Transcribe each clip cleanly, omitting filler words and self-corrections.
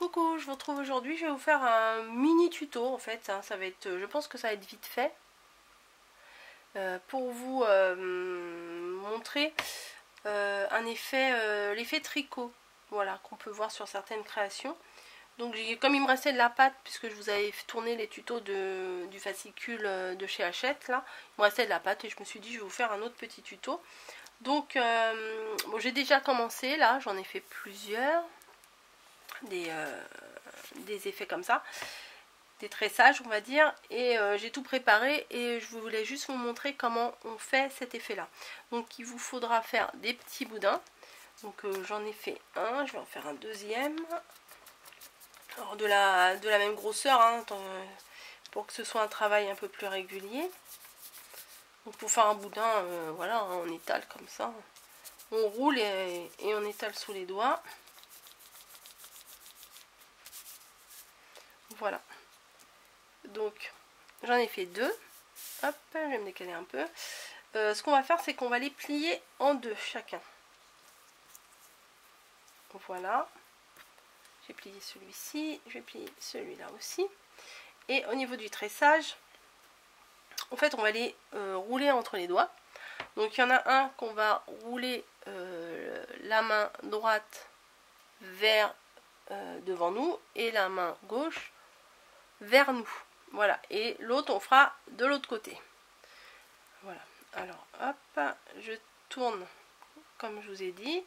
Coucou, je vous retrouve aujourd'hui, je vais vous faire un mini tuto en fait, hein, ça va être, je pense que ça va être vite fait, pour vous montrer un effet, l'effet tricot, voilà, qu'on peut voir sur certaines créations. Donc comme il me restait de la pâte, puisque je vous avais tourné les tutos du fascicule de chez Hachette, là, il me restait de la pâte et je me suis dit je vais vous faire un autre petit tuto. Donc bon, j'ai déjà commencé, là, j'en ai fait plusieurs. Des effets comme ça, des tressages on va dire, et j'ai tout préparé et je voulais juste vous montrer comment on fait cet effet là. Donc il vous faudra faire des petits boudins, donc j'en ai fait un, je vais en faire un deuxième, alors de la même grosseur, hein, pour que ce soit un travail un peu plus régulier. Donc pour faire un boudin, voilà, on étale comme ça, on roule et on étale sous les doigts. Voilà, donc j'en ai fait deux. Hop, je vais me décaler un peu. Ce qu'on va faire, c'est qu'on va les plier en deux chacun. Voilà, j'ai plié celui-ci, je vais plier celui-là aussi. Et au niveau du tressage, en fait on va les rouler entre les doigts. Donc il y en a un qu'on va rouler la main droite vers devant nous et la main gauche vers nous. Voilà, et l'autre on fera de l'autre côté. Voilà, alors hop, je tourne comme je vous ai dit.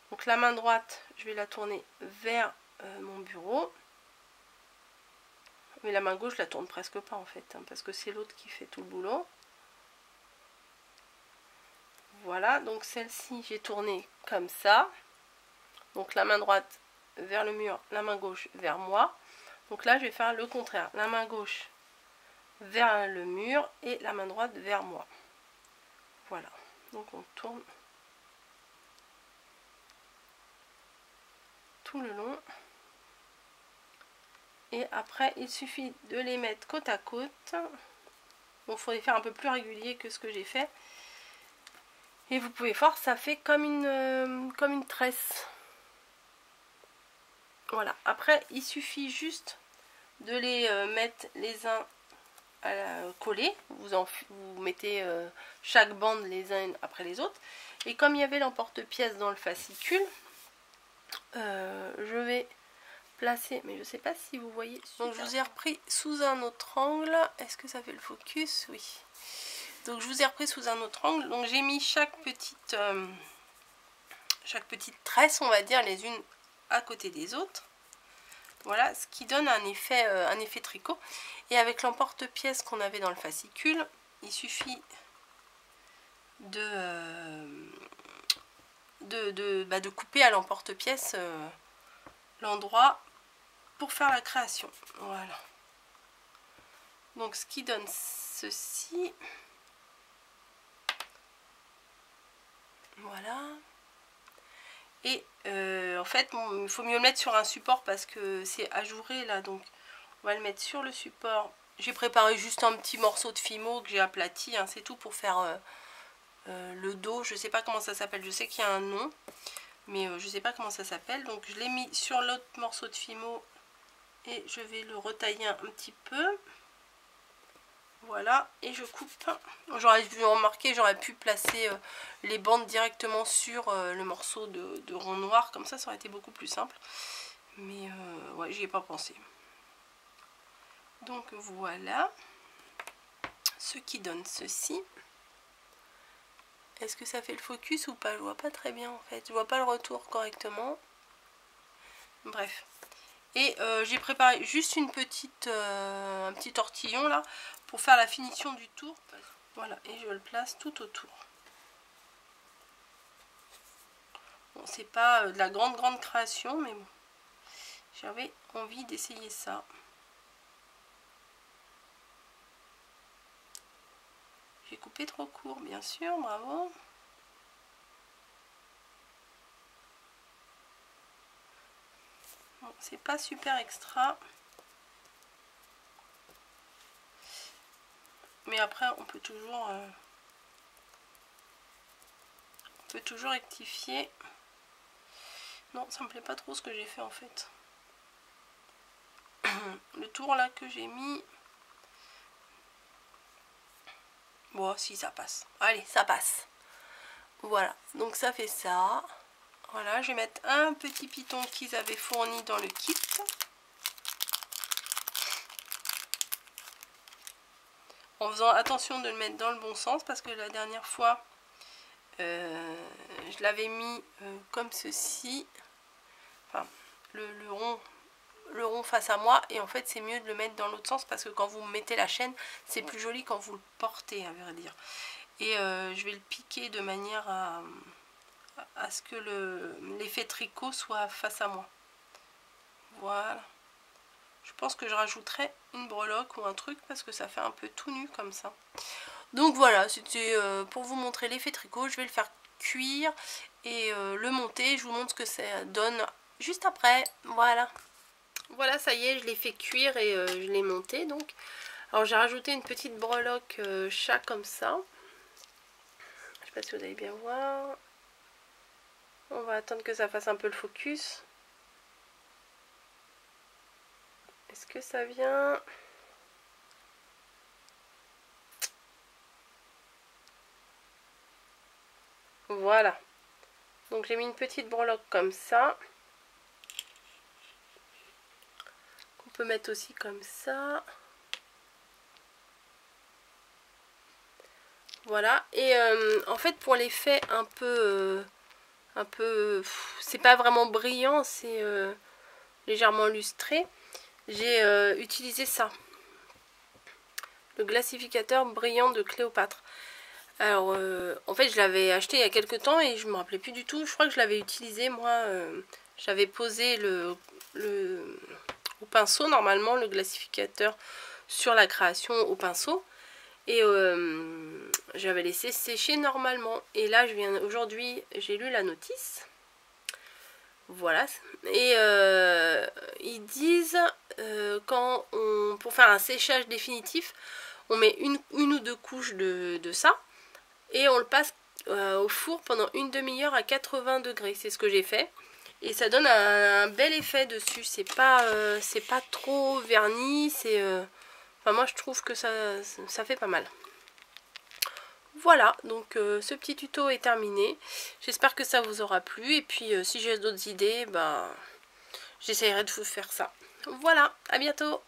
Donc la main droite, je vais la tourner vers mon bureau. Mais la main gauche, je la tourne presque pas en fait, hein, parce que c'est l'autre qui fait tout le boulot. Voilà, donc celle-ci, j'ai tourné comme ça. Donc la main droite vers le mur, la main gauche vers moi. Donc là, je vais faire le contraire. La main gauche vers le mur et la main droite vers moi. Voilà, donc on tourne tout le long. Et après, il suffit de les mettre côte à côte. Bon, il faut les faire un peu plus régulier que ce que j'ai fait. Et vous pouvez voir, ça fait comme une tresse. Voilà, après, il suffit juste de les mettre les uns collés. Vous mettez chaque bande les uns après les autres. Et comme il y avait l'emporte-pièce dans le fascicule, je vais placer, mais je sais pas si vous voyez. Donc je vous ai repris sous un autre angle. Est-ce que ça fait le focus? Oui. Donc je vous ai repris sous un autre angle. Donc j'ai mis chaque petite tresse, on va dire, les unes à côté des autres. Voilà, ce qui donne un effet tricot. Et avec l'emporte-pièce qu'on avait dans le fascicule, il suffit de couper à l'emporte-pièce l'endroit pour faire la création. Voilà. Donc ce qui donne ceci. Voilà. Et en fait, il faut mieux le mettre sur un support parce que c'est ajouré là. Donc on va le mettre sur le support. J'ai préparé juste un petit morceau de fimo que j'ai aplati. Hein, c'est tout pour faire le dos. Je sais pas comment ça s'appelle. Je sais qu'il y a un nom. Mais je sais pas comment ça s'appelle. Donc je l'ai mis sur l'autre morceau de fimo. Et je vais le retailler un petit peu. Voilà, et je coupe. J'aurais dû remarquer, j'aurais pu placer les bandes directement sur le morceau de rond noir, comme ça aurait été beaucoup plus simple. Mais ouais, j'y ai pas pensé. Donc voilà ce qui donne ceci. Est-ce que ça fait le focus ou pas? Je vois pas très bien en fait, je vois pas le retour correctement. Bref. Et j'ai préparé juste un petit tortillon là pour faire la finition du tour. Voilà, et je le place tout autour. Bon, c'est pas de la grande création, mais bon, j'avais envie d'essayer ça. J'ai coupé trop court, bien sûr, bravo. Bon, c'est pas super extra. Mais après, on peut toujours rectifier. Non, ça me plaît pas trop ce que j'ai fait en fait. le tour là que j'ai mis. Bon, si ça passe. Allez, ça passe. Voilà, donc ça fait ça. Voilà, je vais mettre un petit piton qu'ils avaient fourni dans le kit. En faisant attention de le mettre dans le bon sens, parce que la dernière fois, je l'avais mis comme ceci. Enfin, le rond face à moi, et en fait c'est mieux de le mettre dans l'autre sens, parce que quand vous mettez la chaîne, c'est plus joli quand vous le portez, à vrai dire. Et je vais le piquer de manière à ce que l'effet tricot soit face à moi. Voilà. Je pense que je rajouterai une breloque ou un truc, parce que ça fait un peu tout nu comme ça. Donc voilà, c'était pour vous montrer l'effet tricot. Je vais le faire cuire et le monter. Je vous montre ce que ça donne juste après. Voilà. Voilà, ça y est, je l'ai fait cuire et je l'ai monté. Donc, alors j'ai rajouté une petite breloque chat comme ça. Je sais pas si vous allez bien voir. On va attendre que ça fasse un peu le focus. Est-ce que ça vient? Voilà. Donc j'ai mis une petite breloque comme ça. Qu'on peut mettre aussi comme ça. Voilà. Et en fait pour l'effet un peu c'est pas vraiment brillant, c'est légèrement lustré. J'ai utilisé ça. Le glacificateur brillant de Cléopâtre. Alors, en fait, je l'avais acheté il y a quelques temps et je me rappelais plus du tout. Je crois que je l'avais utilisé, moi. J'avais posé au pinceau, normalement, le glacificateur sur la création au pinceau. Et j'avais laissé sécher normalement. Et là, aujourd'hui, j'ai lu la notice. Voilà. Et ils disent, pour faire un séchage définitif, on met une ou deux couches de ça. Et on le passe au four pendant une demi-heure à 80 degrés. C'est ce que j'ai fait. Et ça donne un bel effet dessus. C'est pas trop verni. Enfin, moi, je trouve que ça fait pas mal. Voilà, donc ce petit tuto est terminé. J'espère que ça vous aura plu. Et puis, si j'ai d'autres idées, j'essaierai de vous faire ça. Voilà, à bientôt!